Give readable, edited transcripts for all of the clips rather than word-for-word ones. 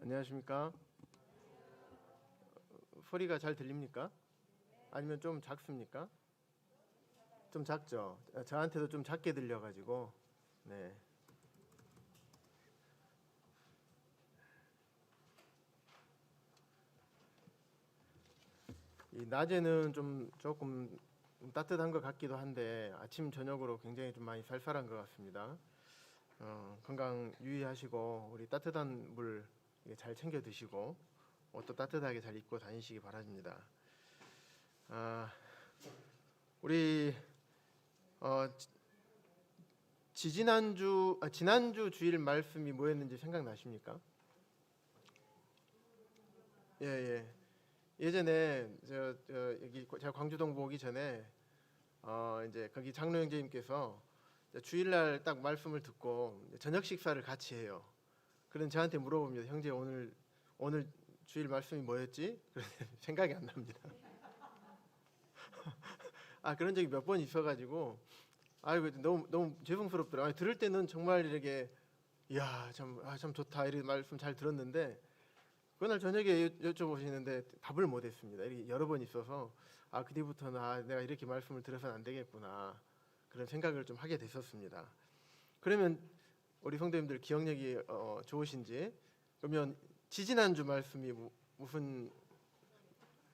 안녕하십니까? 소리가 잘 들립니까? 아니면 좀 작습니까? 좀 작죠? 저한테도 좀 작게 들려가지고 네. 이 낮에는 좀 조금 따뜻한 것 같기도 한데 아침 저녁으로 굉장히 좀 많이 쌀쌀한 것 같습니다. 건강 유의하시고 우리 따뜻한 물 잘 챙겨 드시고 옷도 따뜻하게 잘 입고 다니시기 바랍니다. 우리 지난주 주일 말씀이 뭐였는지 생각나십니까? 예. 예전에 여기 제가 광주동부 오기 전에 이제 거기 장로 형제님께서 주일날 딱 말씀을 듣고 저녁 식사를 같이 해요. 그런 저한테 물어봅니다. 형제 오늘 주일 말씀이 뭐였지? 생각이 안 납니다. 그런 적이 몇 번 있어가지고 아이고 너무 죄송스럽더라고요. 들을 때는 정말 이렇게 이야 참 좋다 이런 말씀 잘 들었는데 그날 저녁에 여쭤보시는데 답을 못했습니다. 이렇게 여러 번 있어서 그 뒤부터는 내가 이렇게 말씀을 들어서는 안 되겠구나 그런 생각을 좀 하게 됐었습니다. 그러면 우리 성도님들 기억력이 좋으신지 그러면 지지난주 말씀이 무슨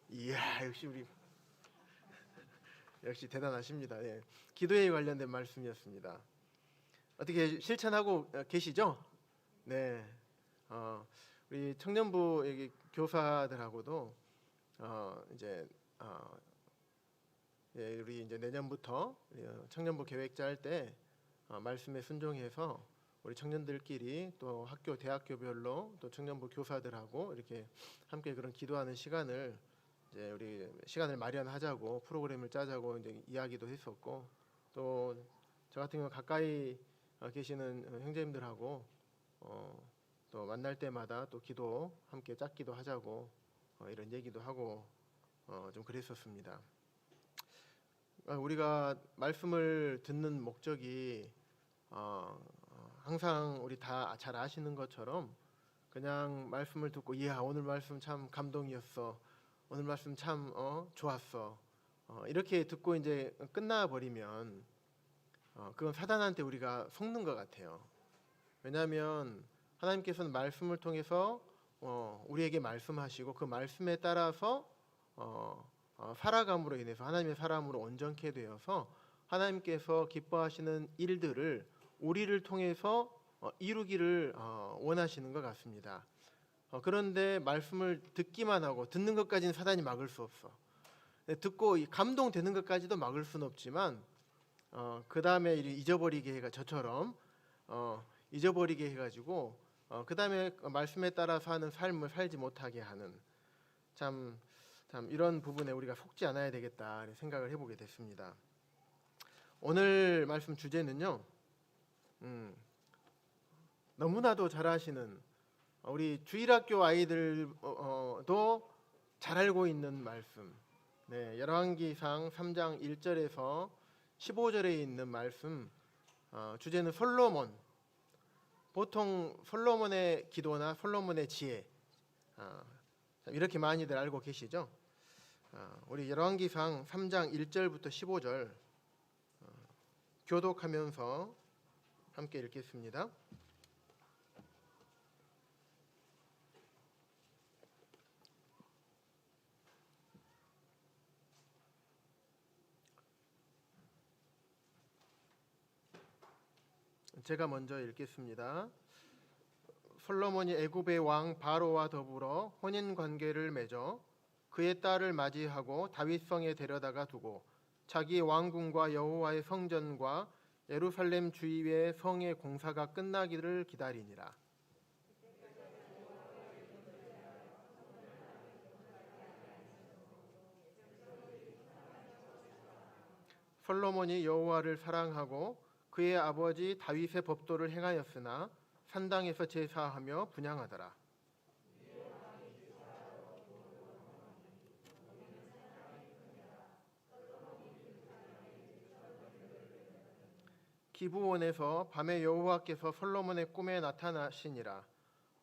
이야 역시 대단하십니다. 예. 기도에 관련된 말씀이었습니다. 어떻게 실천하고 계시죠? 네. 우리 청년부 여기 교사들하고도 이제 우리 이제 내년부터 청년부 계획 짤 때 말씀에 순종해서 우리 청년들끼리 또 학교 대학교별로 또 청년부 교사들하고 이렇게 함께 그런 기도하는 시간을 이제 우리 시간을 마련하자고 프로그램을 짜자고 이제 이야기도 했었고 또 저 같은 경우 가까이 계시는 형제님들하고 또 만날 때마다 또 기도 함께 짰기도 하자고 이런 얘기도 하고 좀 그랬었습니다. 우리가 말씀을 듣는 목적이 항상 우리 다 잘 아시는 것처럼 그냥 말씀을 듣고 오늘 말씀 참 감동이었어. 오늘 말씀 참 좋았어. 이렇게 듣고 이제 끝나 버리면 그건 사단한테 우리가 속는 것 같아요. 왜냐하면 하나님께서는 말씀을 통해서 우리에게 말씀하시고 그 말씀에 따라서 살아감으로 인해서 하나님의 사람으로 온전케 되어서 하나님께서 기뻐하시는 일들을 우리를 통해서 이루기를 원하시는 것 같습니다. 그런데 말씀을 듣기만 하고 듣는 것까지는 사단이 막을 수 없어. 듣고 감동되는 것까지도 막을 수는 없지만 그 다음에 잊어버리게 해가 저처럼 잊어버리게 해가지고 그 다음에 말씀에 따라서 하는 삶을 살지 못하게 하는 참 이런 부분에 우리가 속지 않아야 되겠다 생각을 해보게 됐습니다. 오늘 말씀 주제는요. 너무나도 잘 아시는 우리 주일학교 아이들도 잘 알고 있는 말씀. 네, 열왕기상 3장 1절에서 15절에 있는 말씀. 주제는 솔로몬. 보통 솔로몬의 기도나 솔로몬의 지혜 이렇게 많이들 알고 계시죠? 우리 열왕기상 3장 1절부터 15절 교독하면서 함께 읽겠습니다. 제가 먼저 읽겠습니다. 솔로몬이 애굽의 왕 바로와 더불어 혼인 관계를 맺어 그의 딸을 맞이하고 다윗성에 데려다가 두고 자기 왕궁과 여호와의 성전과 예루살렘 주위의 성의 공사가 끝나기를 기다리니라. 솔로몬이 여호와를 사랑하고 그의 아버지 다윗의 법도를 행하였으나 산당에서 제사하며 분향하더라. 기브온에서 밤에 여호와께서 솔로몬의 꿈에 나타나시니라.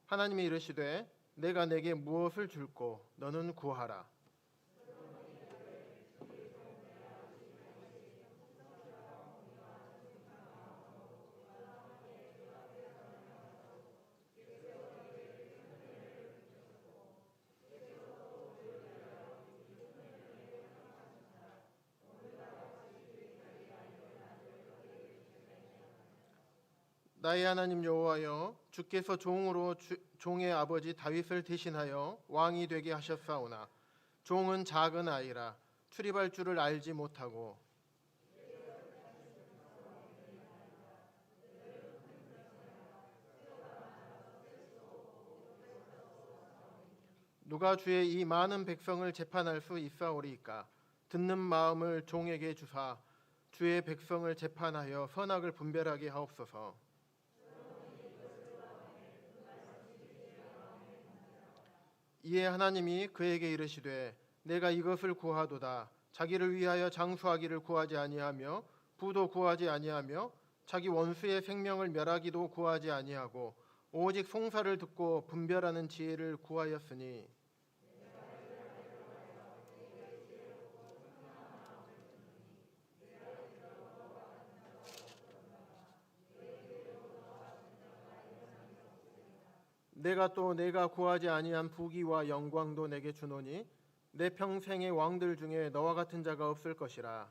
하나님이 이르시되 내가 내게 무엇을 줄꼬 너는 구하라. 나의 하나님 여호와여, 주께서 종으로 종의 아버지 다윗을 대신하여 왕이 되게 하셨사오나 종은 작은 아이라 출입할 줄을 알지 못하고 누가 주의 이 많은 백성을 재판할 수 있사오리이까. 듣는 마음을 종에게 주사 주의 백성을 재판하여 선악을 분별하게 하옵소서. 이에 하나님이 그에게 이르시되 내가 이것을 구하도다. 자기를 위하여 장수하기를 구하지 아니하며 부도 구하지 아니하며 자기 원수의 생명을 멸하기도 구하지 아니하고 오직 송사를 듣고 분별하는 지혜를 구하였으니 내가 또 내가 구하지 아니한 부귀와 영광도 내게 주노니 내 평생의 왕들 중에 너와 같은 자가 없을 것이라.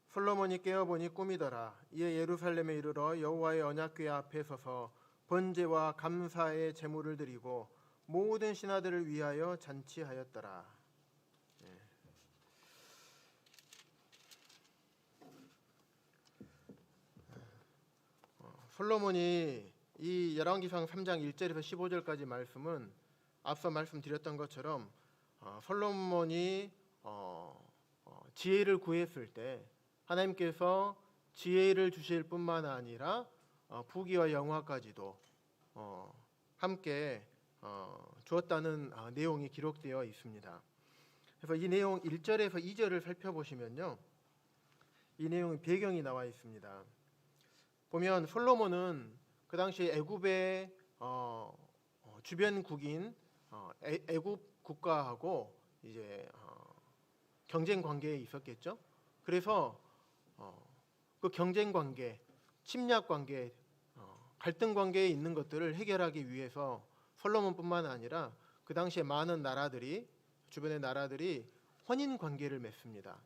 솔로몬이 깨어보니 꿈이더라. 이에 예루살렘에 이르러 여호와의 언약궤 앞에 서서 번제와 감사의 제물을 드리고 모든 신하들을 위하여 잔치하였더라. 솔로몬이 이 열왕기상 3장 1절에서 15절까지 말씀은 앞서 말씀드렸던 것처럼 솔로몬이 지혜를 구했을 때 하나님께서 지혜를 주실 뿐만 아니라 부귀와 영화까지도 함께 주었다는 내용이 기록되어 있습니다. 그래서 이 내용 1절에서 2절을 살펴보시면요, 이 내용의 배경이 나와 있습니다. 보면 솔로몬은 그 당시 애굽의 주변국인 애굽 국가하고 이제 경쟁 관계에 있었겠죠. 그래서 그 경쟁 관계, 침략 관계, 갈등 관계에 있는 것들을 해결하기 위해서 솔로몬뿐만 아니라 그 당시에 많은 나라들이, 주변의 나라들이 혼인 관계를 맺습니다.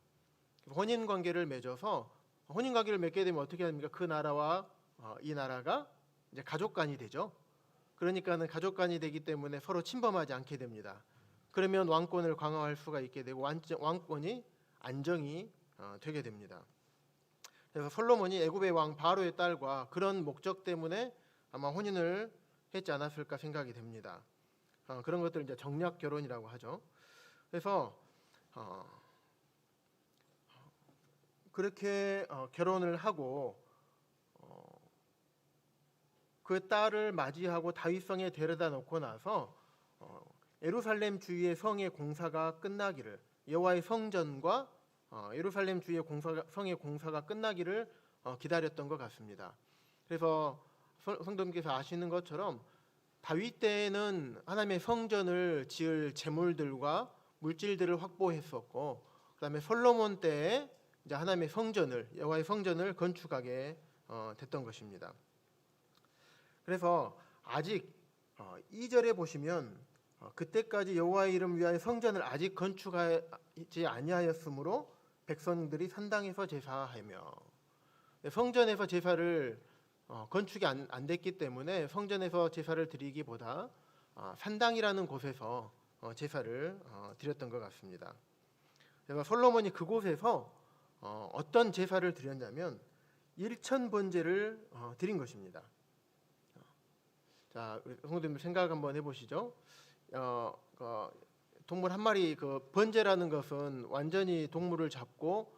혼인 관계를 맺어서 혼인 관계를 맺게 되면 어떻게 합니까? 그 나라와 이 나라가 이제 가족간이 되죠. 그러니까는 가족간이 되기 때문에 서로 침범하지 않게 됩니다. 그러면 왕권을 강화할 수가 있게 되고 왕권이 안정이 되게 됩니다. 그래서 솔로몬이 애굽의 왕 바로의 딸과 그런 목적 때문에 아마 혼인을 했지 않았을까 생각이 됩니다. 그런 것들을 이제 정략 결혼이라고 하죠. 그래서 그렇게 결혼을 하고 그 딸을 맞이하고 다윗성에 데려다 놓고 나서 예루살렘 주위의 성의 공사가 끝나기를, 여호와의 성전과 예루살렘 주위의 성의 공사가 끝나기를 기다렸던 것 같습니다. 그래서 성도님께서 아시는 것처럼 다윗 때에는 하나님의 성전을 지을 재물들과 물질들을 확보했었고, 그다음에 솔로몬 때에 이제 하나님의 성전을, 여호와의 성전을 건축하게 됐던 것입니다. 그래서 아직 2절에 보시면 그때까지 여호와의 이름 위하여 성전을 아직 건축하지 아니하였으므로 백성들이 산당에서 제사하며, 성전에서 제사를 건축이 안 됐기 때문에 성전에서 제사를 드리기보다 산당이라는 곳에서 제사를 드렸던 것 같습니다. 그래서 솔로몬이 그곳에서 어떤 제사를 드렸냐면 1천 번제를 드린 것입니다. 자, 성도님들 생각 한번 해보시죠. 동물 한 마리, 그 번제라는 것은 완전히 동물을 잡고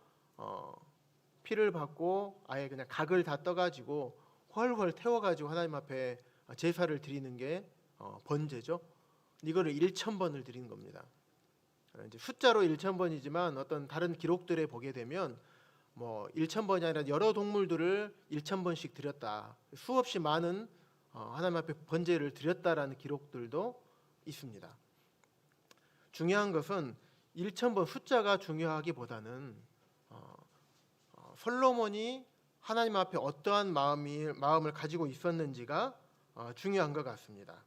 피를 받고 아예 그냥 각을 다 떠가지고 훨훨 태워가지고 하나님 앞에 제사를 드리는 게 번제죠. 이거를 1,000번을 드리는 겁니다. 이제 숫자로 1,000번이지만 어떤 다른 기록들에 보게 되면 뭐 1,000번이 아니라 여러 동물들을 1,000번씩 드렸다. 수없이 많은 하나님 앞에 번제를 드렸다라는 기록들도 있습니다. 중요한 것은 1,000번 숫자가 중요하기보다는 솔로몬이 하나님 앞에 어떠한 마음을 가지고 있었는지가 중요한 것 같습니다.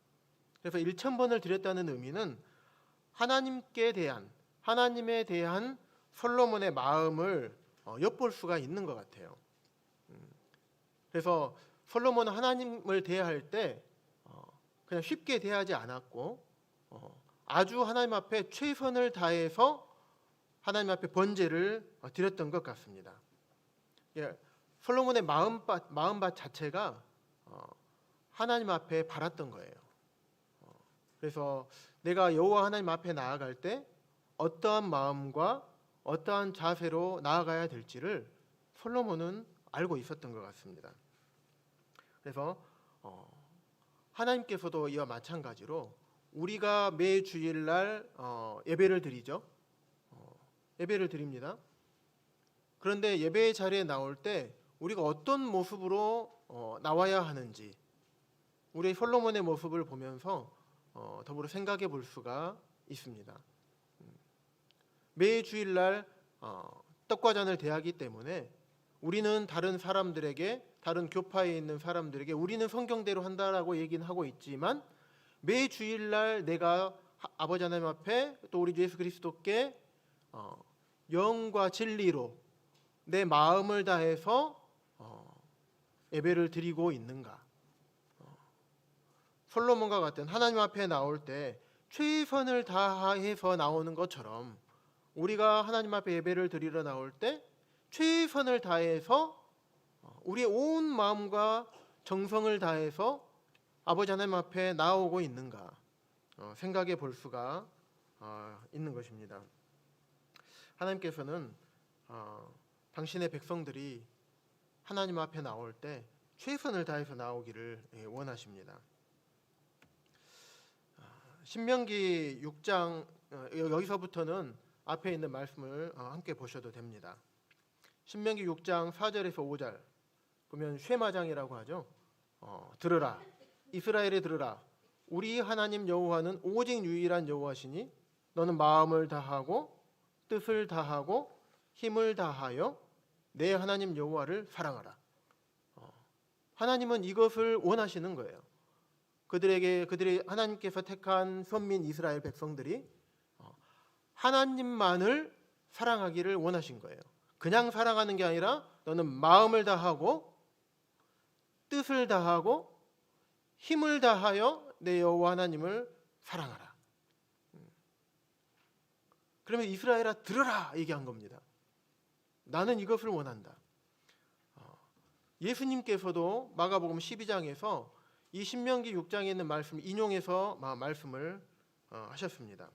그래서 1,000번을 드렸다는 의미는 하나님에 대한 솔로몬의 마음을 엿볼 수가 있는 것 같아요. 그래서 솔로몬은 하나님을 대할 때 그냥 쉽게 대하지 않았고 아주 하나님 앞에 최선을 다해서 하나님 앞에 번제를 드렸던 것 같습니다. 솔로몬의 마음밭 자체가 하나님 앞에 바랐던 거예요. 그래서 내가 여호와 하나님 앞에 나아갈 때 어떠한 마음과 어떠한 자세로 나아가야 될지를 솔로몬은 알고 있었던 것 같습니다. 그래서 하나님께서도 이와 마찬가지로 우리가 매 주일날 예배를 드리죠. 예배를 드립니다. 그런데 예배의 자리에 나올 때 우리가 어떤 모습으로 나와야 하는지 우리 솔로몬의 모습을 보면서 더불어 생각해 볼 수가 있습니다. 매 주일날 떡과 잔을 대하기 때문에 우리는 다른 사람들에게, 다른 교파에 있는 사람들에게 우리는 성경대로 한다라고 얘기는 하고 있지만 매 주일날 내가 아버지 하나님 앞에 또 우리 주 예수 그리스도께 영과 진리로 내 마음을 다해서 예배를 드리고 있는가? 솔로몬과 같은 하나님 앞에 나올 때 최선을 다해서 나오는 것처럼 우리가 하나님 앞에 예배를 드리러 나올 때 최선을 다해서 우리의 온 마음과 정성을 다해서 아버지 하나님 앞에 나오고 있는가 생각해 볼 수가 있는 것입니다. 하나님께서는 당신의 백성들이 하나님 앞에 나올 때 최선을 다해서 나오기를 원하십니다. 신명기 6장 여기서부터는 앞에 있는 말씀을 함께 보셔도 됩니다. 신명기 6장 4절에서 5절 보면 쉐마장이라고 하죠. 들으라 이스라엘에 들으라 우리 하나님 여호와는 오직 유일한 여호와시니 너는 마음을 다하고 뜻을 다하고 힘을 다하여 내 하나님 여호와를 사랑하라. 하나님은 이것을 원하시는 거예요. 그들이 하나님께서 택한 선민 이스라엘 백성들이 하나님만을 사랑하기를 원하신 거예요. 그냥 사랑하는 게 아니라 너는 마음을 다하고 뜻을 다하고 힘을 다하여 내 여호와 하나님을 사랑하라. 그러면 이스라엘아 들으라 얘기한 겁니다. 나는 이것을 원한다. 예수님께서도 마가복음 12장에서 이 신명기 6장에 있는 말씀을 인용해서 말씀을 하셨습니다.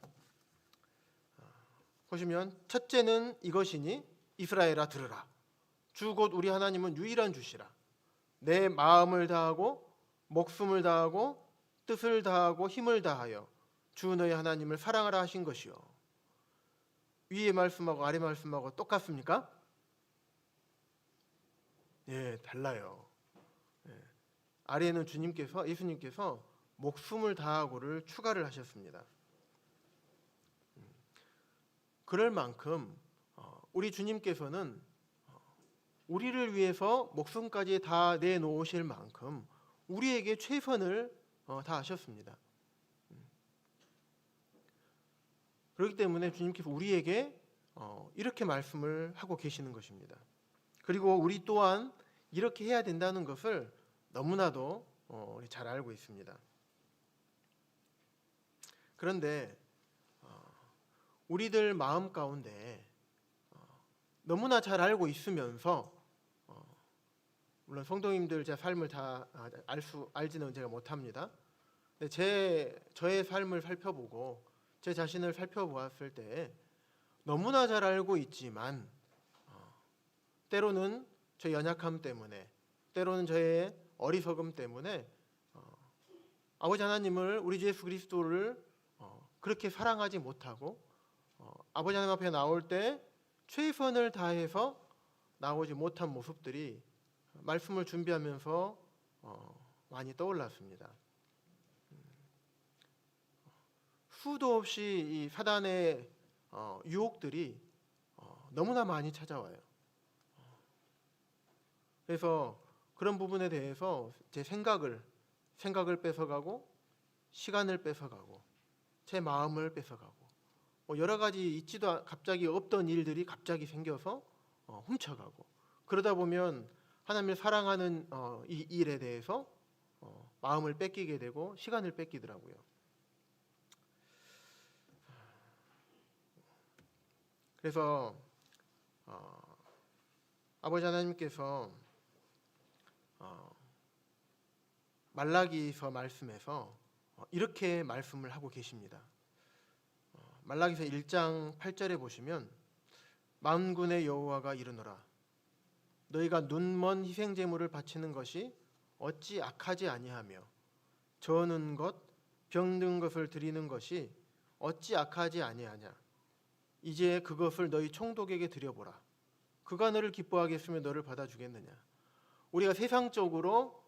보시면 첫째는 이것이니 이스라엘아 들으라. 주 곧 우리 하나님은 유일한 주시라. 내 마음을 다하고 목숨을 다하고 뜻을 다하고 힘을 다하여 주 너희 하나님을 사랑하라 하신 것이요. 위의 말씀하고 아래 말씀하고 똑같습니까? 예, 달라요. 아래에는 예수님께서 목숨을 다하고를 추가를 하셨습니다. 그럴 만큼 우리 주님께서는 우리를 위해서 목숨까지 다 내놓으실 만큼 우리에게 최선을 다하셨습니다. 그렇기 때문에 주님께서 우리에게 이렇게 말씀을 하고 계시는 것입니다. 그리고 우리 또한 이렇게 해야 된다는 것을 너무나도 잘 알고 있습니다. 그런데 우리들 마음 가운데 너무나 잘 알고 있으면서 물론 성도님들 제 삶을 다 알지는 제가 못합니다. 근데 저의 삶을 살펴보고 제 자신을 살펴보았을 때 너무나 잘 알고 있지만 때로는 저 연약함 때문에 때로는 저의 어리석음 때문에 아버지 하나님을 우리 주 예수 그리스도를 그렇게 사랑하지 못하고 아버지 하나님 앞에 나올 때 최선을 다해서 나오지 못한 모습들이 말씀을 준비하면서 많이 떠올랐습니다. 수도 없이 이 사단의 유혹들이 너무나 많이 찾아와요. 그래서 그런 부분에 대해서 제 생각을 뺏어가고 시간을 뺏어가고 제 마음을 뺏어가고 여러 가지 갑자기 없던 일들이 갑자기 생겨서 훔쳐가고 그러다 보면 하나님을 사랑하는 이 일에 대해서 마음을 뺏기게 되고 시간을 뺏기더라고요. 그래서 아버지 하나님께서 말라기서 말씀에서 이렇게 말씀을 하고 계십니다. 말라기서 1장 8절에 보시면 만군의 여호와가 이르노라 너희가 눈먼 희생 제물을 바치는 것이 어찌 악하지 아니하며 저는 것 병든 것을 드리는 것이 어찌 악하지 아니하냐 이제 그것을 너희 총독에게 드려보라 그가 너를 기뻐하겠으며 너를 받아주겠느냐. 우리가 세상적으로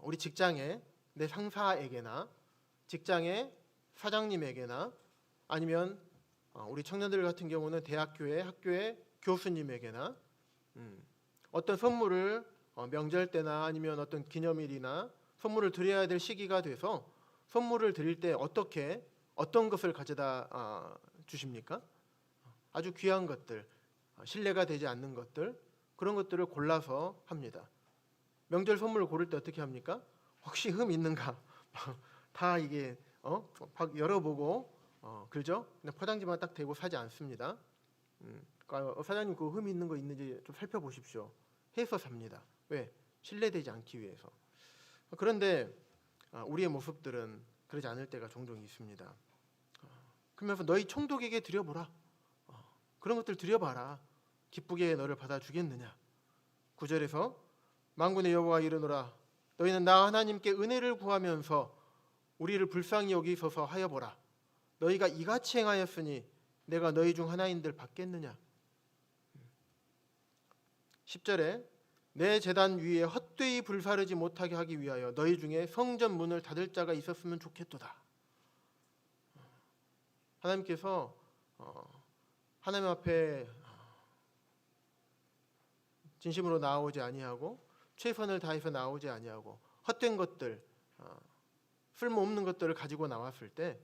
우리 직장에 내 상사에게나 직장의 사장님에게나 아니면 우리 청년들 같은 경우는 학교의 교수님에게나 어떤 선물을 명절 때나 아니면 어떤 기념일이나 선물을 드려야 될 시기가 돼서 선물을 드릴 때 어떤 것을 가져다 주십니까? 아주 귀한 것들, 신뢰가 되지 않는 것들, 그런 것들을 골라서 합니다. 명절 선물을 고를 때 어떻게 합니까? 혹시 흠 있는가? 다 이게 막 열어보고 그죠? 그냥 포장지만 딱 대고 사지 않습니다. 그러니까 사장님 그 흠 있는 거 있는지 좀 살펴보십시오. 해서 삽니다. 왜? 신뢰되지 않기 위해서. 그런데 우리의 모습들은 그러지 않을 때가 종종 있습니다. 그러면서 너희 총독에게 드려보라. 그런 것들 드려봐라. 기쁘게 너를 받아주겠느냐. 9절에서 만군의 여호와가 이르노라 너희는 나 하나님께 은혜를 구하면서 우리를 불쌍히 여기소서 하여보라. 너희가 이같이 행하였으니 내가 너희 중 하나인들 받겠느냐. 10절에 내 제단 위에 헛되이 불사르지 못하게 하기 위하여 너희 중에 성전 문을 닫을 자가 있었으면 좋겠도다. 하나님께서 하나님 앞에 진심으로 나오지 아니하고 최선을 다해서 나오지 아니하고 헛된 것들, 쓸모없는 것들을 가지고 나왔을 때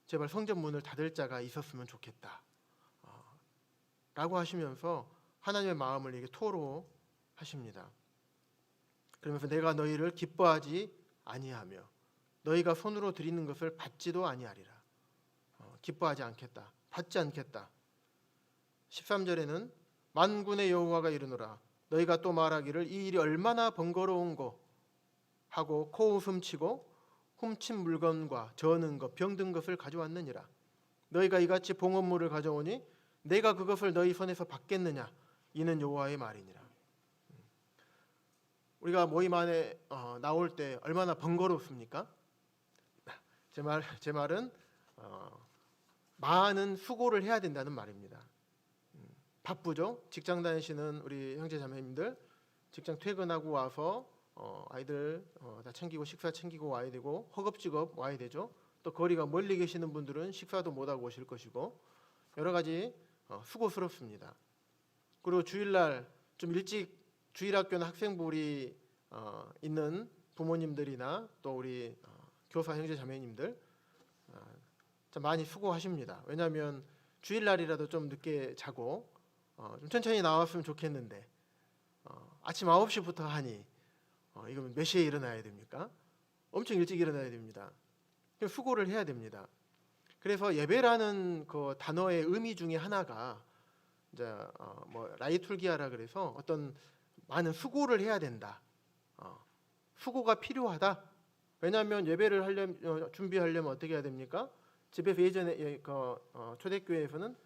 제발 성전 문을 닫을 자가 있었으면 좋겠다 라고 하시면서 하나님의 마음을 이렇게 토로하십니다. 그러면서 내가 너희를 기뻐하지 아니하며 너희가 손으로 드리는 것을 받지도 아니하리라. 기뻐하지 않겠다. 받지 않겠다. 13절에는 만군의 여호와가 이르노라 너희가 또 말하기를 이 일이 얼마나 번거로운고 하고 코웃음 치고 훔친 물건과 저는 것 병든 것을 가져왔느니라. 너희가 이같이 봉헌물을 가져오니 내가 그것을 너희 손에서 받겠느냐. 이는 여호와의 말이니라. 우리가 모임 안에 나올 때 얼마나 번거롭습니까? 제 말은 많은 수고를 해야 된다는 말입니다. 바쁘죠? 직장 다니시는 우리 형제 자매님들 직장 퇴근하고 와서 아이들 다 챙기고 식사 챙기고 와야 되고 허겁지겁 와야 되죠. 또 거리가 멀리 계시는 분들은 식사도 못하고 오실 것이고 여러 가지 수고스럽습니다. 그리고 주일날 좀 일찍 주일학교나 학생부리 있는 부모님들이나 또 우리 교사 형제 자매님들 참 많이 수고하십니다. 왜냐하면 주일날이라도 좀 늦게 자고 좀 천천히 나왔으면 좋겠는데 아침 9시부터 하니 이건 몇 시에 일어나야 됩니까? 엄청 일찍 일어나야 됩니다. 수고를 해야 됩니다. 그래서 예배라는 그 단어의 의미 중에 하나가 이제 라이툴기아라 그래서 어떤 많은 수고를 해야 된다. 수고가 필요하다. 왜냐하면 예배를 준비하려면 어떻게 해야 됩니까? 집에서 예전에 초대교회에서는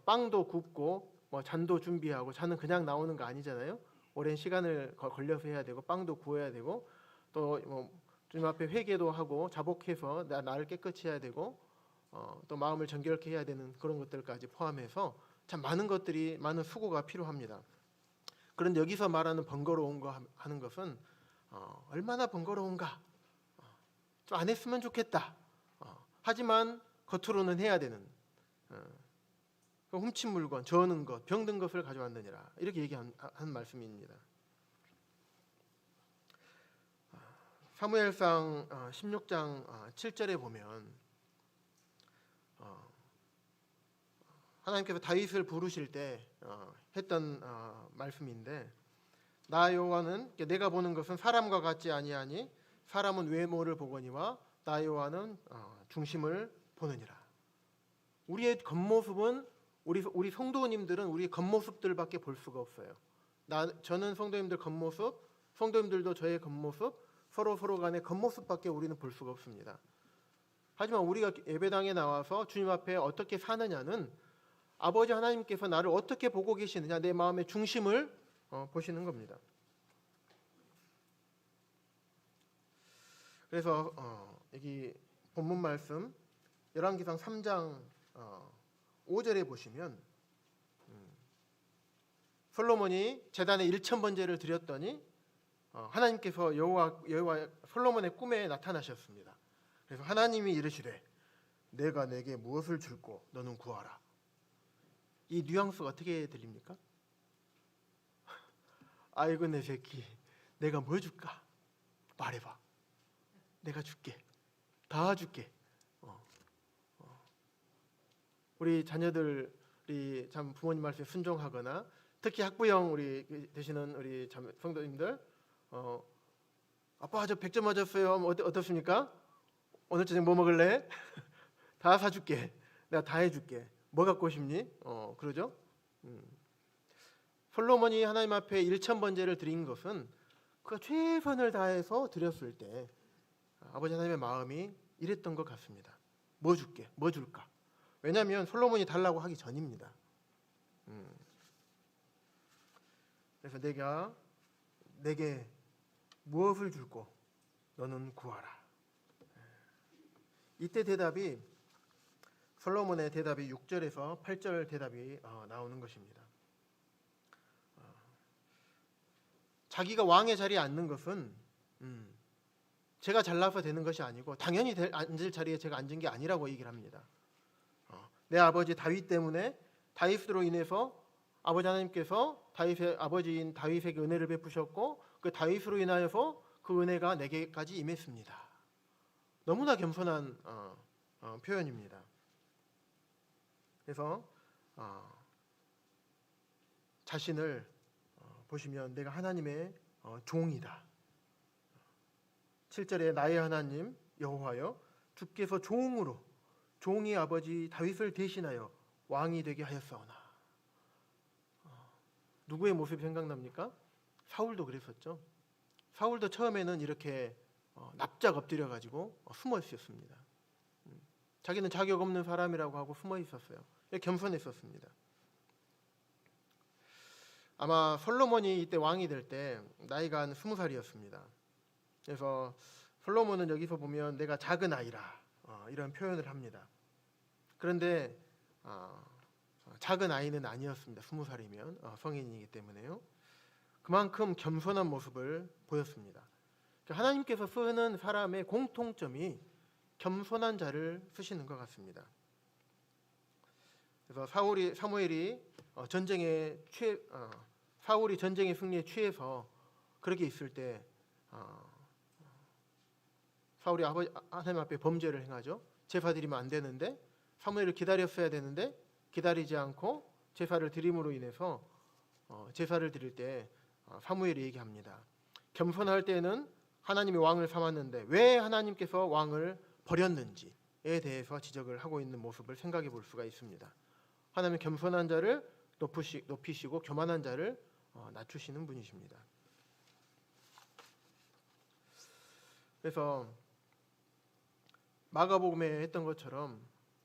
빵도 굽고 잔도 준비하고 잔은 그냥 나오는 거 아니잖아요. 오랜 시간을 걸려서 해야 되고 빵도 구워야 되고 또 주님 앞에 회개도 하고 자복해서 나를 깨끗이 해야 되고 또 마음을 정결케 해야 되는 그런 것들까지 포함해서 참 많은 것들이 많은 수고가 필요합니다. 그런데 여기서 말하는 번거로운 거 하는 것은 얼마나 번거로운가, 좀 안 했으면 좋겠다. 하지만 겉으로는 해야 되는 훔친 물건, 저는 것, 병든 것을 가져왔느니라 이렇게 얘기한 말씀입니다. 사무엘상 16장 7절에 보면 하나님께서 다윗을 부르실 때 했던 말씀인데, 나 여호와는 내가 보는 것은 사람과 같지 아니하니 사람은 외모를 보거니와 나 여호와는 중심을 보느니라. 우리의 겉모습은 우리 성도님들은 우리 겉모습들밖에 볼 수가 없어요. 저는 성도님들 겉모습, 성도님들도 저의 겉모습, 서로 간의 겉모습밖에 우리는 볼 수가 없습니다. 하지만 우리가 예배당에 나와서 주님 앞에 어떻게 사느냐는 아버지 하나님께서 나를 어떻게 보고 계시느냐, 내 마음의 중심을 보시는 겁니다. 그래서 여기 본문 말씀 열왕기상 3장 5절에 보시면 솔로몬이 제단에 1,000번제를 드렸더니 하나님께서 여호와 솔로몬의 꿈에 나타나셨습니다. 그래서 하나님이 이르시되 내가 내게 무엇을 줄고 너는 구하라. 이 뉘앙스가 어떻게 들립니까? 아이고 내 새끼, 내가 뭘 줄까? 말해봐. 내가 줄게. 다 줄게. 우리 자녀들이 참 부모님 말씀에 순종하거나, 특히 학부형 우리 되시는 우리 성도님들, 아빠 저 100점 맞았어요. 어떻습니까? 오늘 저녁 뭐 먹을래? 다 사줄게. 내가 다 해줄게. 뭐 갖고 싶니? 그러죠? 솔로몬이 하나님 앞에 1,000번제를 드린 것은 그가 최선을 다해서 드렸을 때 아버지 하나님의 마음이 이랬던 것 같습니다. 뭐 줄게? 뭐 줄까? 왜냐하면 솔로몬이 달라고 하기 전입니다. 그래서 내게 무엇을 줄고 너는 구하라. 이때 대답이, 솔로몬의 대답이 6절에서 8절 대답이 나오는 것입니다. 자기가 왕의 자리에 앉는 것은 제가 잘나서 되는 것이 아니고 당연히 앉을 자리에 제가 앉은 게 아니라고 얘기를 합니다. 내 아버지 다윗 때문에, 다윗으로 인해서 아버지 하나님께서 다윗의 아버지인 다윗에게 은혜를 베푸셨고 그 다윗으로 인하여서 그 은혜가 내게까지 임했습니다. 너무나 겸손한 표현입니다. 그래서 자신을 보시면 내가 하나님의 종이다. 7절에 나의 하나님 여호와여 주께서 종이 아버지 다윗을 대신하여 왕이 되게 하였사오나. 누구의 모습이 생각납니까? 사울도 그랬었죠. 사울도 처음에는 이렇게 납작 엎드려 가지고 숨어 있었습니다. 자기는 자격 없는 사람이라고 하고 숨어 있었어요. 겸손했었습니다. 아마 솔로몬이 이때 왕이 될 때 나이가 한 20살이었습니다. 그래서 솔로몬은 여기서 보면 내가 작은 아이라 이런 표현을 합니다. 그런데 작은 아이는 아니었습니다. 20살이면 성인이기 때문에요. 그만큼 겸손한 모습을 보였습니다. 하나님께서 쓰는 사람의 공통점이 겸손한 자를 쓰시는 것 같습니다. 그래서 사무엘이 사울이 전쟁의 승리에 취해서 그렇게 있을 때 사울이 하나님 앞에 범죄를 행하죠. 제사 드리면 안 되는데 사무엘을 기다렸어야 되는데 기다리지 않고 제사를 드림으로 인해서 제사를 드릴 때 사무엘이 얘기합니다. 겸손할 때는 하나님이 왕을 삼았는데 왜 하나님께서 왕을 버렸는지에 대해서 지적을 하고 있는 모습을 생각해 볼 수가 있습니다. 하나님은 겸손한 자를 높이시고 교만한 자를 낮추시는 분이십니다. 그래서 마가복음에 했던 것처럼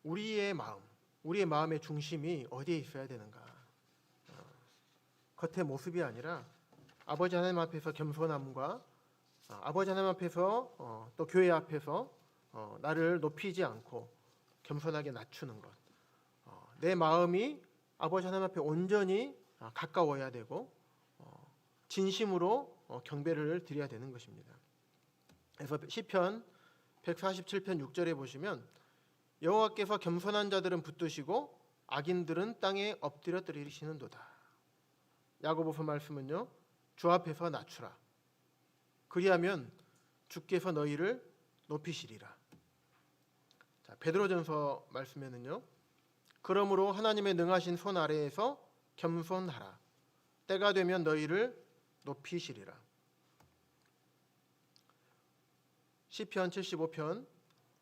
우리의 마음의 중심이 어디에 있어야 되는가? 겉의 모습이 아니라 아버지 하나님 앞에서 겸손함과 아버지 하나님 앞에서 또 교회 앞에서 나를 높이지 않고 겸손하게 낮추는 것. 내 마음이 아버지 하나님 앞에 온전히 가까워야 되고 진심으로 경배를 드려야 되는 것입니다. 그래서 시편 147편 6절에 보시면 여호와께서 겸손한 자들은 붙드시고 악인들은 땅에 엎드려 때리시는도다. 야고보서 말씀은요, 주 앞에서 낮추라. 그리하면 주께서 너희를 높이시리라. 자, 베드로전서 말씀에는요, 그러므로 하나님의 능하신 손 아래에서 겸손하라. 때가 되면 너희를 높이시리라. 시편 75편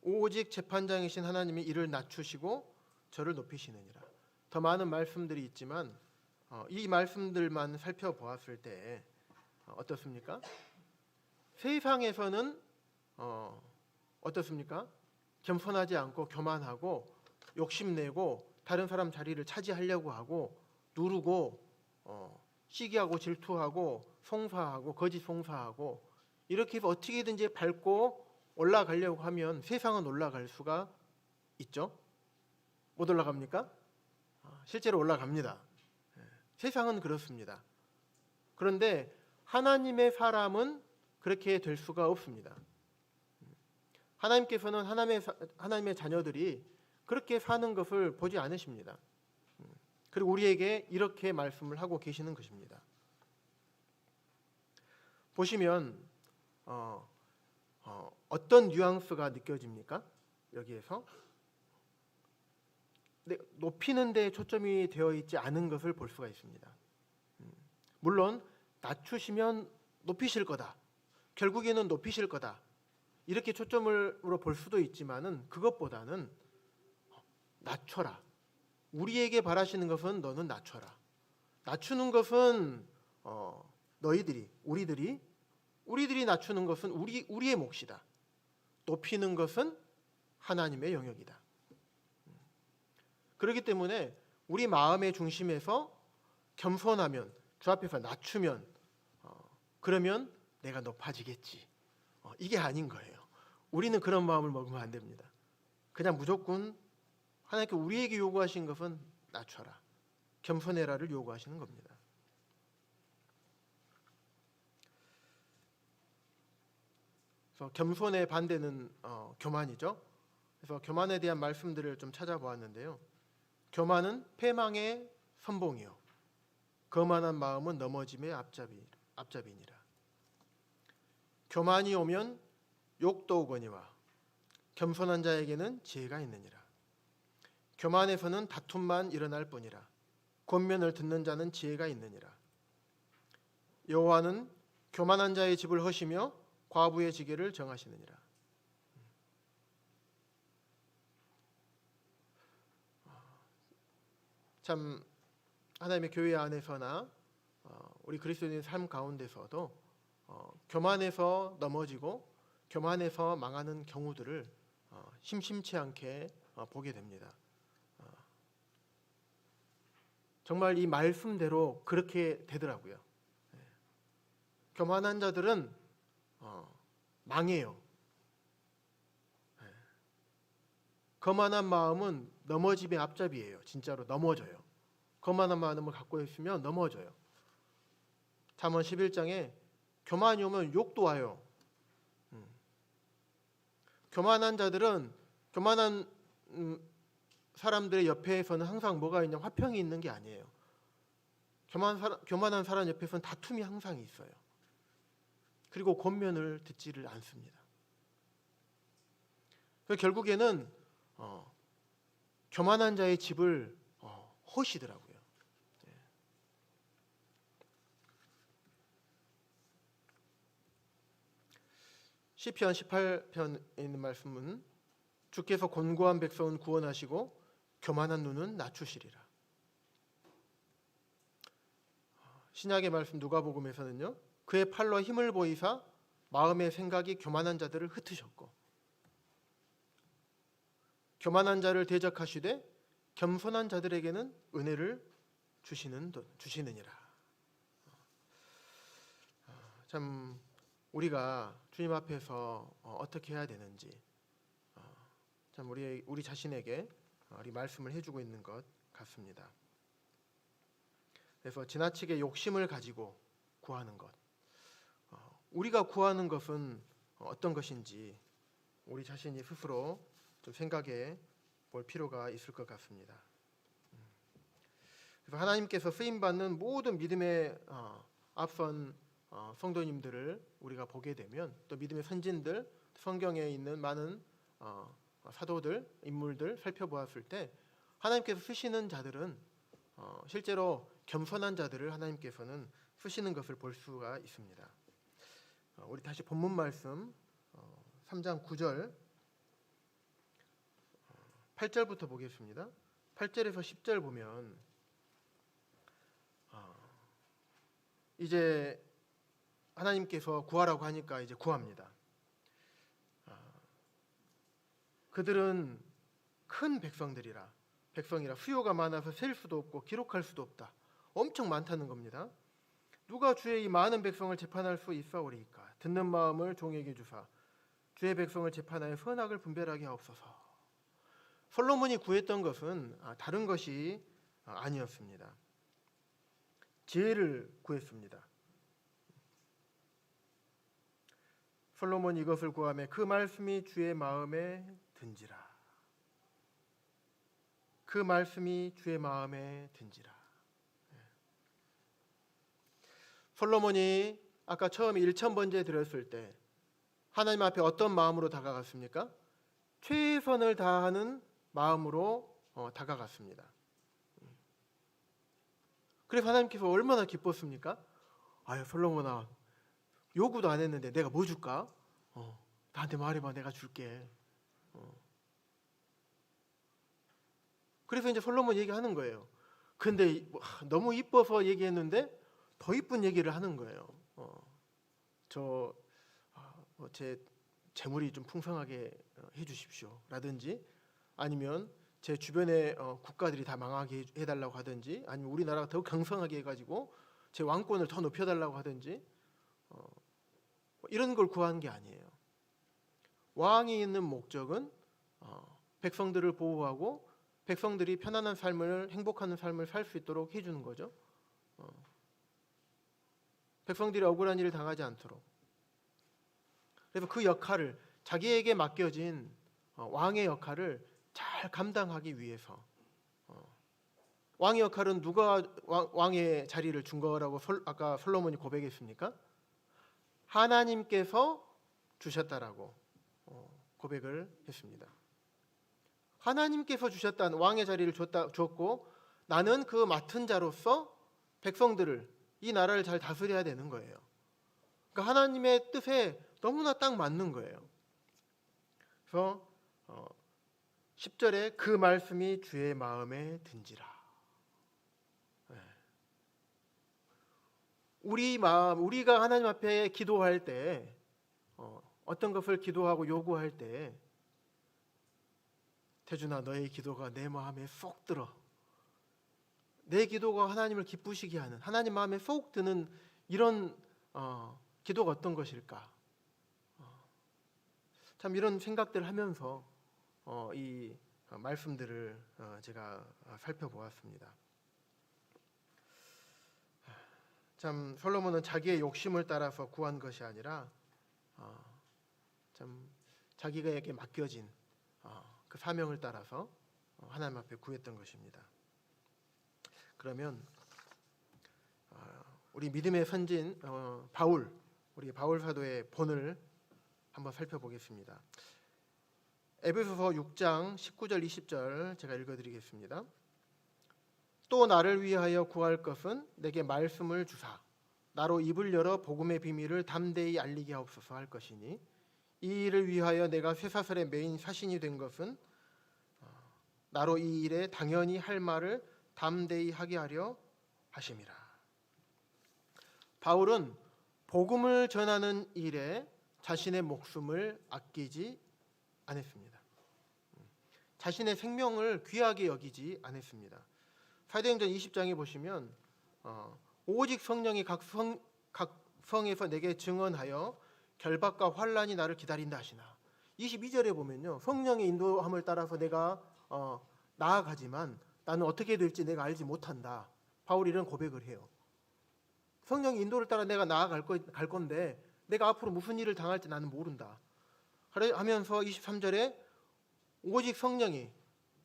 오직 재판장이신 하나님이 이를 낮추시고 저를 높이시느니라. 더 많은 말씀들이 있지만 이 말씀들만 살펴보았을 때 어떻습니까? 세상에서는 어떻습니까? 겸손하지 않고 교만하고 욕심내고 다른 사람 자리를 차지하려고 하고 누르고 시기하고 질투하고 송사하고 거짓 송사하고 이렇게 해서 어떻게든지 밟고 올라가려고 하면 세상은 올라갈 수가 있죠? 못 올라갑니까? 실제로 올라갑니다. 세상은 그렇습니다. 그런데 하나님의 사람은 그렇게 될 수가 없습니다. 하나님께서는 하나님의 자녀들이 그렇게 사는 것을 보지 않으십니다. 그리고 우리에게 이렇게 말씀을 하고 계시는 것입니다. 보시면 어떤 뉘앙스가 느껴집니까? 여기에서 높이는 데 초점이 되어 있지 않은 것을 볼 수가 있습니다. 물론 낮추시면 높이실 거다. 결국에는 높이실 거다. 이렇게 초점으로 볼 수도 있지만은 그것보다는 낮춰라. 우리에게 바라시는 것은 너는 낮춰라. 낮추는 것은 우리들이 낮추는 것은 우리의 몫이다. 높이는 것은 하나님의 영역이다. 그렇기 때문에 우리 마음의 중심에서 겸손하면, 주 앞에서 낮추면 그러면 내가 높아지겠지. 이게 아닌 거예요. 우리는 그런 마음을 먹으면 안 됩니다. 그냥 무조건 하나님께 우리에게 요구하신 것은 낮춰라, 겸손해라를 요구하시는 겁니다. 그래서 겸손의 반대는 교만이죠. 그래서 교만에 대한 말씀들을 좀 찾아보았는데요. 교만은 패망의 선봉이요, 거만한 마음은 넘어짐의 앞잡이니라. 교만이 오면 욕도 오거니와 겸손한 자에게는 지혜가 있느니라. 교만에서는 다툼만 일어날 뿐이라. 권면을 듣는 자는 지혜가 있느니라. 여호와는 교만한 자의 집을 허시며 과부의 지게를 정하시느니라. 참 하나님의 교회 안에서나 우리 그리스도인의 삶 가운데서도 교만해서 넘어지고 교만해서 망하는 경우들을 심심치 않게 보게 됩니다. 정말 이 말씀대로 그렇게 되더라고요. 교만한 자들은 망해요. 거만한 마음은 넘어짐의 앞잡이에요. 진짜로 넘어져요. 거만한 마음을 갖고 있으면 넘어져요. 잠언 11장에 교만이 오면 욕도 와요. 교만한 자들은, 교만한 사람들의 옆에서는 항상 뭐가 있냐, 화평이 있는 게 아니에요. 교만한 사람 옆에서는 다툼이 항상 있어요. 그리고 권면을 듣지를 않습니다. 그래서 결국에는 교만한 자의 집을 허시더라고요. 시편 18편에 있는 말씀은 주께서 곤고한 백성은 구원하시고 교만한 눈은 낮추시리라. 신약의 말씀 누가복음에서는요, 그의 팔로 힘을 보이사 마음의 생각이 교만한 자들을 흩으셨고 교만한 자를 대적하시되 겸손한 자들에게는 은혜를 주시느니라. 참 우리가 주님 앞에서 어떻게 해야 되는지 참 우리 자신에게 우리 말씀을 해주고 있는 것 같습니다. 그래서 지나치게 욕심을 가지고 구하는 것, 우리가 구하는 것은 어떤 것인지 우리 자신이 스스로 좀 생각해 볼 필요가 있을 것 같습니다. 그래서 하나님께서 쓰임받는 모든 믿음의 앞선 성도님들을 우리가 보게 되면, 또 믿음의 선진들, 성경에 있는 많은 사도들, 인물들 살펴보았을 때 하나님께서 쓰시는 자들은 실제로 겸손한 자들을 하나님께서는 쓰시는 것을 볼 수가 있습니다. 우리 다시 본문 말씀 3장 9절 8절부터 보겠습니다. 8절에서 10절 보면 이제 하나님께서 구하라고 하니까 이제 구합니다. 그들은 큰 백성이라 수요가 많아서 셀 수도 없고 기록할 수도 없다. 엄청 많다는 겁니다. 누가 주의 이 많은 백성을 재판할 수 있사오리이까? 듣는 마음을 종에게 주사 주의 백성을 재판하여 선악을 분별하게 하옵소서. 솔로몬이 구했던 것은 다른 것이 아니었습니다. 지혜를 구했습니다. 솔로몬이 이것을 구하며 그 말씀이 주의 마음에 든지라. 그 말씀이 주의 마음에 든지라. 솔로몬이 아까 처음에 1,000번째 드렸을 때 하나님 앞에 어떤 마음으로 다가갔습니까? 최선을 다하는 마음으로 다가갔습니다. 그래서 하나님께서 얼마나 기뻤습니까? 아유, 솔로몬아, 요구도 안 했는데 내가 뭐 줄까? 나한테 말해봐, 내가 줄게. 그래서 이제 솔로몬 얘기하는 거예요. 근데 너무 이뻐서 얘기했는데 더 이쁜 얘기를 하는 거예요. 제 재물이 좀 풍성하게 해주십시오 라든지, 아니면 제 주변의 국가들이 다 망하게 해달라고 하든지, 아니면 우리나라가 더 강성하게 해가지고 제 왕권을 더 높여달라고 하든지, 이런 걸 구하는 게 아니에요. 왕이 있는 목적은 백성들을 보호하고 백성들이 편안한 삶을, 행복한 삶을 살 수 있도록 해주는 거죠. 백성들이 억울한 일을 당하지 않도록. 그래서 그 역할을, 자기에게 맡겨진 왕의 역할을 잘 감당하기 위해서, 왕의 역할은 누가 왕의 자리를 준 거라고 아까 솔로몬이 고백했습니까? 하나님께서 주셨다라고 고백을 했습니다. 하나님께서 주셨다는 왕의 자리를 줬고, 나는 그 맡은 자로서 백성들을, 이 나라를 잘 다스려야 되는 거예요. 그러니까 하나님의 뜻에 너무나 딱 맞는 거예요. 그래서 10절에 그 말씀이 주의 마음에 든지라. 우리가 하나님 앞에 기도할 때, 어떤 것을 기도하고 요구할 때, 태준아, 너의 기도가 내 마음에 쏙 들어, 내 기도가 하나님을 기쁘시게 하는, 하나님 마음에 쏙 드는 이런 기도가 어떤 것일까? 참 이런 생각들을 하면서 이 말씀들을 제가 살펴보았습니다. 참 솔로몬은 자기의 욕심을 따라서 구한 것이 아니라 참 자기에게 맡겨진 그 사명을 따라서 하나님 앞에 구했던 것입니다. 그러면 우리 믿음의 선진 우리 바울 사도의 본을 한번 살펴보겠습니다. 에베소서 6장 19절 20절 제가 읽어드리겠습니다. 또 나를 위하여 구할 것은 내게 말씀을 주사 나로 입을 열어 복음의 비밀을 담대히 알리게 하옵소서 할 것이니, 이 일을 위하여 내가 쇠사슬의 메인 사신이 된 것은 나로 이 일에 당연히 할 말을 담대히 하게 하려 하심이라. 바울은 복음을 전하는 일에 자신의 목숨을 아끼지 않았습니다. 자신의 생명을 귀하게 여기지 않았습니다. 사도행전 20장에 보시면 오직 성령이 각 성에서 내게 증언하여 결박과 환란이 나를 기다린다 하시나, 22절에 보면요, 성령의 인도함을 따라서 내가 나아가지만 나는 어떻게 될지 내가 알지 못한다. 바울이 이런 고백을 해요. 성령의 인도를 따라 내가 갈 건데 내가 앞으로 무슨 일을 당할지 나는 모른다. 하면서 23절에 오직 성령이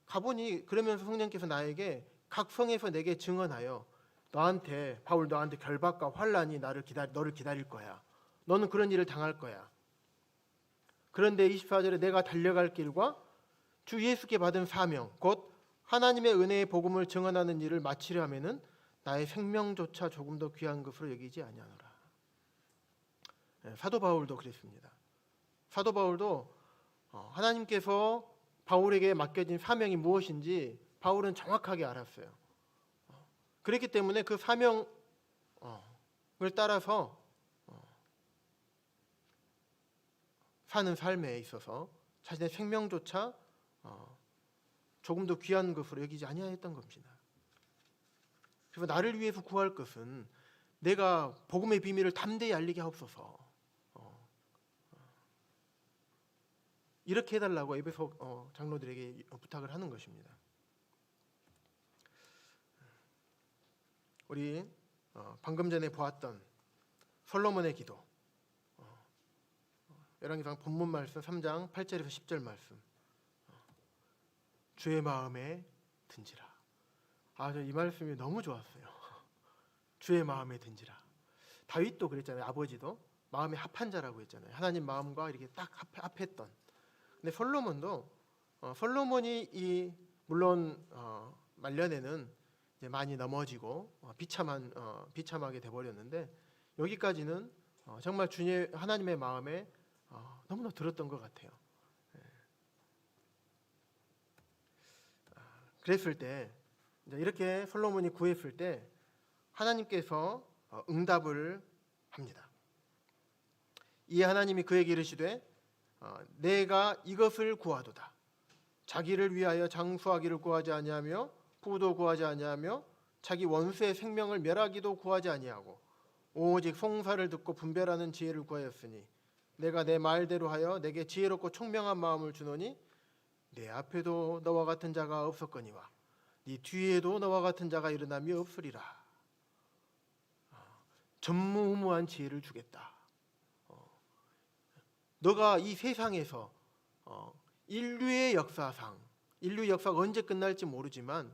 가보니, 그러면서 성령께서 나에게 각 성에서 내게 증언하여 바울 너한테 결박과 환란이 너를 기다릴 거야. 너는 그런 일을 당할 거야. 그런데 24절에 내가 달려갈 길과 주 예수께 받은 사명 곧 하나님의 은혜의 복음을 증언하는 일을 마치려 하면은 나의 생명조차 조금 더 귀한 것으로 여기지 아니하노라. 사도 바울도 그랬습니다. 사도 바울도 하나님께서 바울에게 맡겨진 사명이 무엇인지 바울은 정확하게 알았어요. 그렇기 때문에 그 사명을 따라서 사는 삶에 있어서 자신의 생명조차 조금 더 귀한 것으로 여기지 아니하였던 겁니다. 그래서 나를 위해서 구할 것은 내가 복음의 비밀을 담대히 알리게 하옵소서, 이렇게 해달라고 에베소 장로들에게 부탁을 하는 것입니다. 우리 방금 전에 보았던 솔로몬의 기도, 열왕기상 본문 말씀 3장 8절에서 10절 말씀, 주의 마음에 든지라. 저 이 말씀이 너무 좋았어요. 주의 마음에 든지라. 다윗도 그랬잖아요. 아버지도 마음에 합한 자라고 했잖아요. 하나님 마음과 이렇게 딱 합했던. 근데 솔로몬이 물론 말년에는 이제 많이 넘어지고 비참하게 돼버렸는데, 여기까지는 정말 하나님의 마음에 너무나 들었던 것 같아요. 그랬을 때, 이렇게 솔로몬이 구했을 때 하나님께서 응답을 합니다. 이에 하나님이 그에게 이르시되 내가 이것을 구하도다. 자기를 위하여 장수하기를 구하지 아니하며 부도 구하지 아니하며 자기 원수의 생명을 멸하기도 구하지 아니하고 오직 송사를 듣고 분별하는 지혜를 구하였으니 내가 내 말대로 하여 내게 지혜롭고 총명한 마음을 주노니 내 앞에도 너와 같은 자가 없었거니와 네 뒤에도 너와 같은 자가 일어남이 없으리라. 전무후무한 지혜를 주겠다. 너가 이 세상에서 인류 역사가 언제 끝날지 모르지만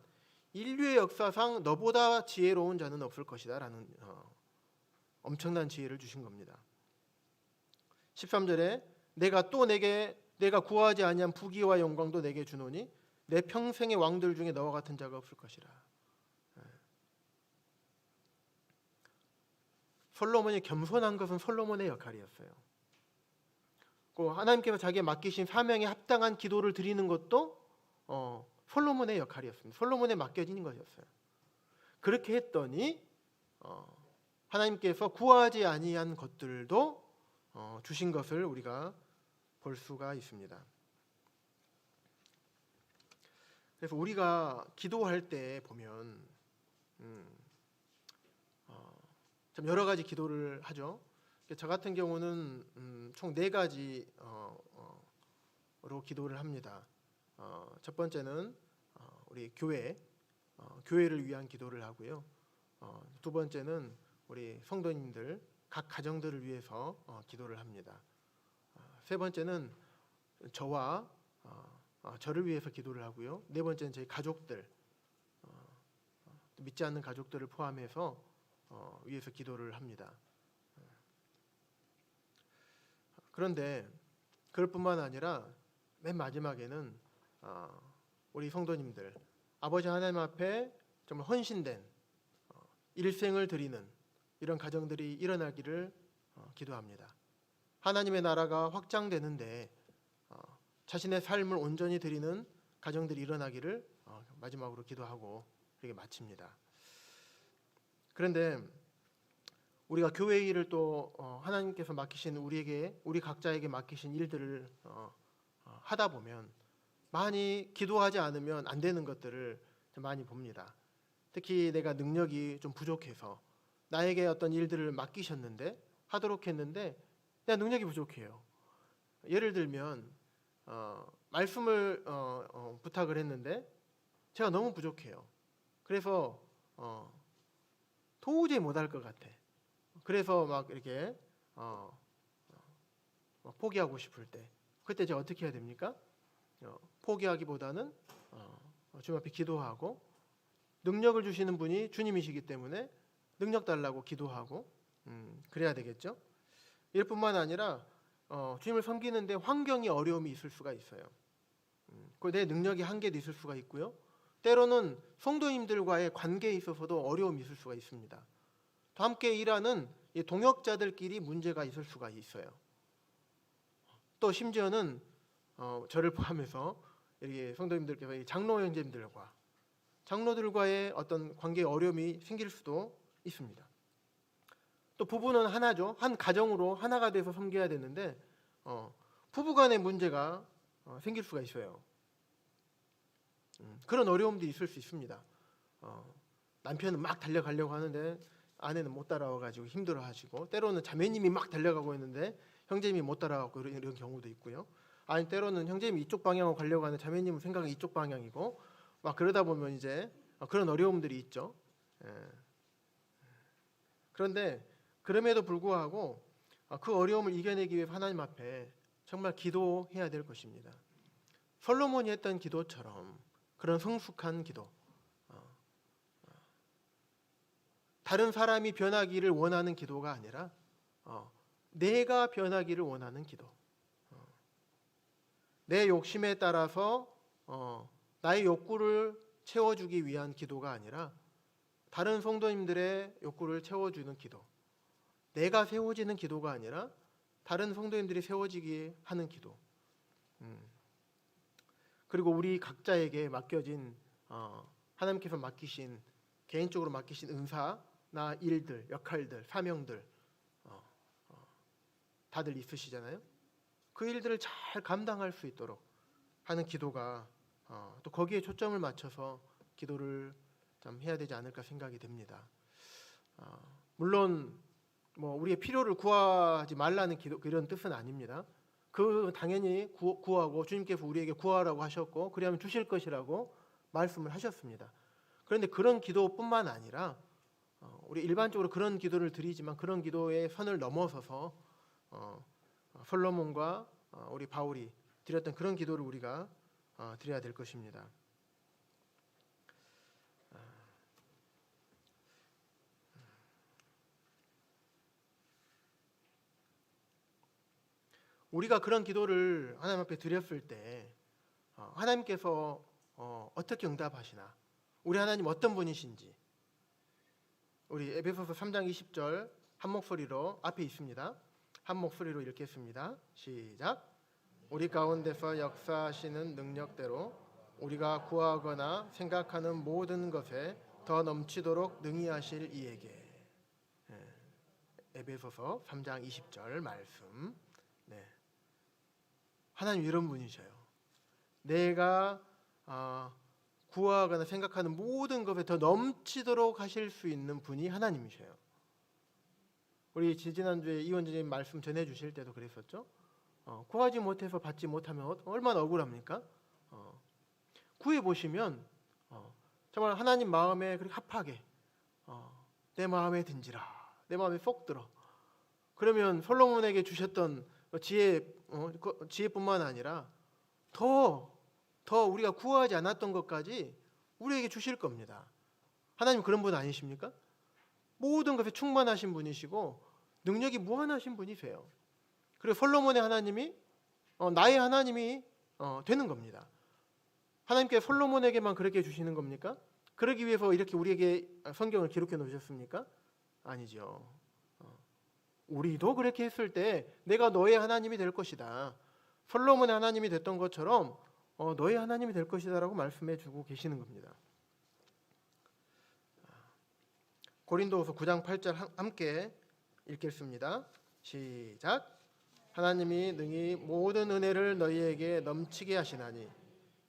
인류의 역사상 너보다 지혜로운 자는 없을 것이다 라는 엄청난 지혜를 주신 겁니다. 13절에 내가 구하지 아니한 부귀와 영광도 내게 주노니 내 평생의 왕들 중에 너와 같은 자가 없을 것이라. 솔로몬이 겸손한 것은 솔로몬의 역할이었어요. 하나님께서 자기에 맡기신 사명에 합당한 기도를 드리는 것도 솔로몬의 역할이었습니다. 솔로몬에 맡겨진 것이었어요. 그렇게 했더니 하나님께서 구하지 아니한 것들도 주신 것을 우리가 볼 수가 있습니다. 그래서 우리가 기도할 때 보면 참 여러 가지 기도를 하죠. 저 같은 경우는 총 4가지로 기도를 합니다. 첫 번째는 우리 교회를 위한 기도를 하고요. 두 번째는 우리 성도님들 각 가정들을 위해서 기도를 합니다. 세 번째는 저를 위해서 기도를 하고요. 네 번째는 저희 가족들, 믿지 않는 가족들을 포함해서 위해서 기도를 합니다. 그런데 그럴 뿐만 아니라 맨 마지막에는 우리 성도님들, 아버지 하나님 앞에 정말 헌신된 일생을 드리는 이런 가정들이 일어나기를 기도합니다. 하나님의 나라가 확장되는데 자신의 삶을 온전히 드리는 가정들이 일어나기를 마지막으로 기도하고 이렇게 마칩니다. 그런데 우리가 교회 일을 또 하나님께서 맡기신 우리 각자에게 맡기신 일들을 하다 보면 많이 기도하지 않으면 안 되는 것들을 많이 봅니다. 특히 내가 능력이 좀 부족해서 나에게 어떤 일들을 맡기셨는데 하도록 했는데 내가 능력이 부족해요. 예를 들면 말씀을 부탁을 했는데 제가 너무 부족해요. 그래서 도저히 못할 것 같아. 그래서 막 이렇게 막 포기하고 싶을 때 그때 제가 어떻게 해야 됩니까? 포기하기보다는 주님 앞에 기도하고 능력을 주시는 분이 주님이시기 때문에 능력 달라고 기도하고 그래야 되겠죠. 이뿐만 아니라 주님을 섬기는데 환경이 어려움이 있을 수가 있어요. 내 능력이 한계도 있을 수가 있고요. 때로는 성도님들과의 관계에 있어서도 어려움이 있을 수가 있습니다. 또 함께 일하는 동역자들끼리 문제가 있을 수가 있어요. 또 심지어는 저를 포함해서 이렇게 성도님들께서 장로 장로들과의 어떤 관계에 어려움이 생길 수도 있습니다. 또 부부는 하나죠. 한 가정으로 하나가 돼서 섬겨야 되는데 부부간의 문제가 생길 수가 있어요. 그런 어려움들이 있을 수 있습니다. 남편은 막 달려가려고 하는데 아내는 못 따라와가지고 힘들어하시고, 때로는 자매님이 막 달려가고 있는데 형제님이 못 따라가고 이런 경우도 있고요. 아니 때로는 형제님이 이쪽 방향으로 가려고 하는 자매님은 생각은 이쪽 방향이고, 막 그러다 보면 이제 그런 어려움들이 있죠. 그런데 그럼에도 불구하고 그 어려움을 이겨내기 위해 하나님 앞에 정말 기도해야 될 것입니다. 솔로몬이 했던 기도처럼 그런 성숙한 기도, 다른 사람이 변하기를 원하는 기도가 아니라 내가 변하기를 원하는 기도, 내 욕심에 따라서 나의 욕구를 채워주기 위한 기도가 아니라 다른 성도님들의 욕구를 채워주는 기도, 내가 세워지는 기도가 아니라 다른 성도님들이 세워지게 하는 기도, 그리고 우리 각자에게 맡겨진 하나님께서 맡기신, 개인적으로 맡기신 은사나 일들, 역할들, 사명들 다들 있으시잖아요. 그 일들을 잘 감당할 수 있도록 하는 기도가 또 거기에 초점을 맞춰서 기도를 좀 해야 되지 않을까 생각이 됩니다. 물론 뭐 우리의 필요를 구하지 말라는 기도, 이런 뜻은 아닙니다. 그 당연히 구하고 주님께서 우리에게 구하라고 하셨고 그리하면 주실 것이라고 말씀을 하셨습니다. 그런데 그런 기도뿐만 아니라 우리 일반적으로 그런 기도를 드리지만 그런 기도의 선을 넘어서서 솔로몬과 우리 바울이 드렸던 그런 기도를 우리가 드려야 될 것입니다. 우리가 그런 기도를 하나님 앞에 드렸을 때 하나님께서 어떻게 응답하시나, 우리 하나님 어떤 분이신지, 우리 에베소서 3장 20절 한 목소리로 앞에 있습니다. 한 목소리로 읽겠습니다. 시작. 우리 가운데서 역사하시는 능력대로 우리가 구하거나 생각하는 모든 것에 더 넘치도록 능히 하실 이에게. 에베소서 3장 20절 말씀. 하나님 이런 분이셔요. 내가 구하거나 생각하는 모든 것에 더 넘치도록 하실 수 있는 분이 하나님이셔요. 우리 지난주에 이원재님 말씀 전해주실 때도 그랬었죠. 구하지 못해서 받지 못하면 얼마나 억울합니까? 구해보시면 정말 하나님 마음에 그렇게 합하게 내 마음에 든지라, 내 마음에 쏙 들어. 그러면 솔로몬에게 주셨던 지혜뿐만 아니라 더 우리가 구하지 않았던 것까지 우리에게 주실 겁니다. 하나님 그런 분 아니십니까? 모든 것에 충만하신 분이시고 능력이 무한하신 분이세요. 그리고 솔로몬의 하나님이 나의 하나님이 되는 겁니다. 하나님께 솔로몬에게만 그렇게 주시는 겁니까? 그러기 위해서 이렇게 우리에게 성경을 기록해 놓으셨습니까? 아니죠. 우리도 그렇게 했을 때 내가 너의 하나님이 될 것이다, 솔로몬의 하나님이 됐던 것처럼 너의 하나님이 될 것이다 라고 말씀해 주고 계시는 겁니다. 고린도후서 9장 8절 함께 읽겠습니다. 시작. 하나님이 능히 모든 은혜를 너희에게 넘치게 하시나니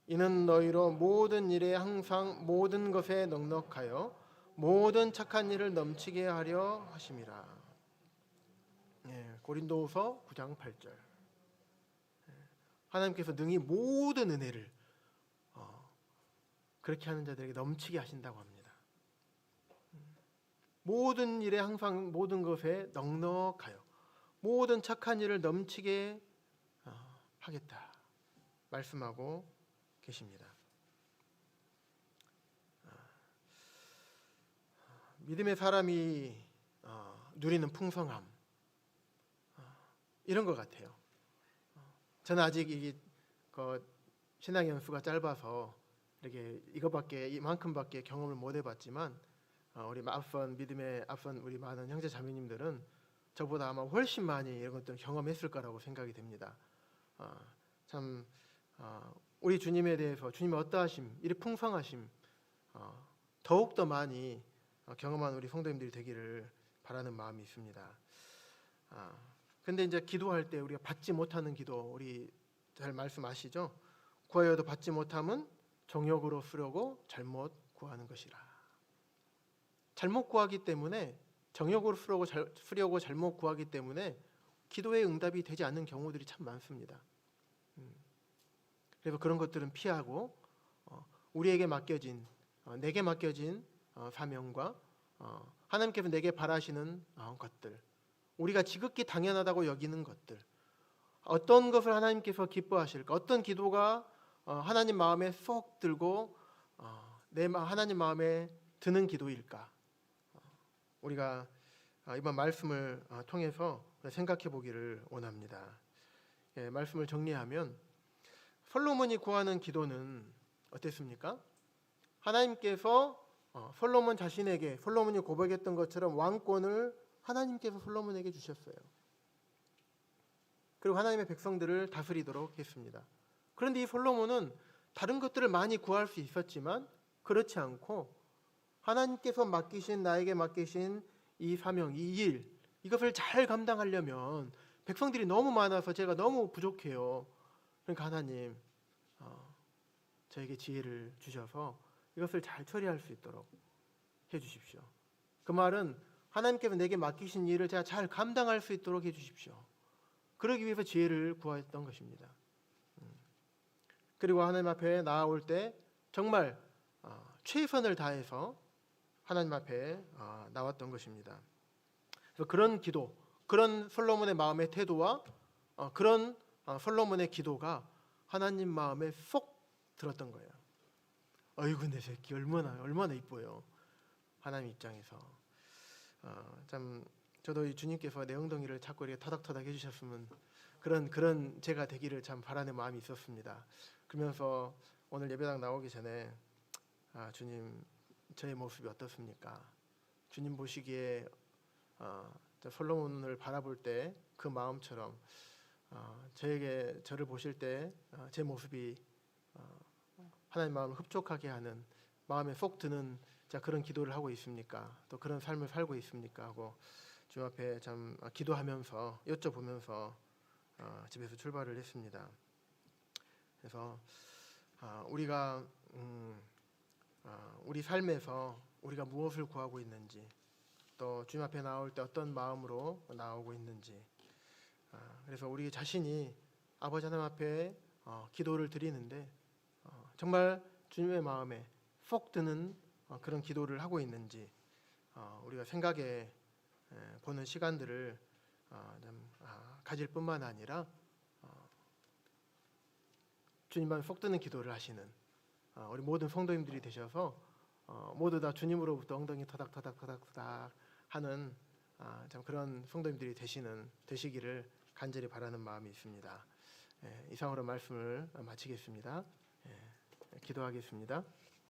이는 너희로 모든 일에 항상 모든 것에 넉넉하여 모든 착한 일을 넘치게 하려 하심이라. 고린도후서 9장 8절. 하나님께서 능히 모든 은혜를 그렇게 하는 자들에게 넘치게 하신다고 합니다. 모든 일에 항상 모든 것에 넉넉하여 모든 착한 일을 넘치게 하겠다 말씀하고 계십니다. 믿음의 사람이 누리는 풍성함 이런 것 같아요. 저는 아직 신앙 연수가 짧아서 이렇게 이만큼밖에 경험을 못 해봤지만 우리 앞선 우리 많은 형제 자매님들은 저보다 아마 훨씬 많이 이런 것들을 경험했을 거라고 생각이 됩니다. 참 우리 주님에 대해서 주님의 어떠하심, 이리 풍성하심 더욱 더 많이 경험한 우리 성도님들이 되기를 바라는 마음이 있습니다. 근데 이제 기도할 때 우리가 받지 못하는 기도, 우리 잘 말씀 아시죠? 구하여도 받지 못함은 정욕으로 쓰려고 잘못 구하는 것이라. 잘못 구하기 때문에 정욕으로 쓰려고 잘못 구하기 때문에 기도의 응답이 되지 않는 경우들이 참 많습니다. 그래서 그런 것들은 피하고 우리에게 맡겨진 내게 맡겨진 사명과 하나님께서 내게 바라시는 것들, 우리가 지극히 당연하다고 여기는 것들, 어떤 것을 하나님께서 기뻐하실까, 어떤 기도가 하나님 마음에 쏙 들고 하나님 마음에 드는 기도일까, 우리가 이번 말씀을 통해서 생각해 보기를 원합니다. 말씀을 정리하면 솔로몬이 구하는 기도는 어땠습니까? 하나님께서 솔로몬이 고백했던 것처럼 왕권을 하나님께서 솔로몬에게 주셨어요. 그리고 하나님의 백성들을 다스리도록 했습니다. 그런데 이 솔로몬은 다른 것들을 많이 구할 수 있었지만 그렇지 않고 하나님께서 나에게 맡기신 이 사명, 이 일, 이것을 잘 감당하려면 백성들이 너무 많아서 제가 너무 부족해요. 그러니까 하나님 저에게 지혜를 주셔서 이것을 잘 처리할 수 있도록 해주십시오. 그 말은 하나님께서 내게 맡기신 일을 제가 잘 감당할 수 있도록 해주십시오. 그러기 위해서 지혜를 구했던 것입니다. 그리고 하나님 앞에 나아올 때 정말 최선을 다해서 하나님 앞에 나왔던 것입니다. 그래서 그런 기도, 그런 솔로몬의 마음의 태도와 그런 솔로몬의 기도가 하나님 마음에 쏙 들었던 거예요. 어이구 내 새끼 얼마나 이뻐요. 하나님 입장에서 참 저도 이 주님께서 내 엉덩이를 자꾸 이렇게 터닥터닥 해주셨으면 그런 제가 되기를 참 바라는 마음이 있었습니다. 그러면서 오늘 예배당 나오기 전에 주님 저의 모습이 어떻습니까? 주님 보시기에 솔로몬을 바라볼 때 그 마음처럼 저를 보실 때 제 모습이 하나님 마음을 흡족하게 하는 마음에 쏙 드는 그런 기도를 하고 있습니까? 또 그런 삶을 살고 있습니까? 하고 주님 앞에 참 기도하면서 여쭤보면서 집에서 출발을 했습니다. 그래서 우리가 우리 삶에서 우리가 무엇을 구하고 있는지, 또 주님 앞에 나올 때 어떤 마음으로 나오고 있는지, 그래서 우리 자신이 아버지 하나님 앞에 기도를 드리는데 정말 주님의 마음에 쏙 드는 그런 기도를 하고 있는지 우리가 생각해 보는 시간들을 가질 뿐만 아니라 주님 마음에 쏙 드는 기도를 하시는 우리 모든 성도님들이 되셔서 모두 다 주님으로부터 엉덩이 터닥터닥 하는 참 그런 성도님들이 되시기를 간절히 바라는 마음이 있습니다. 이상으로 말씀을 마치겠습니다. 기도하겠습니다.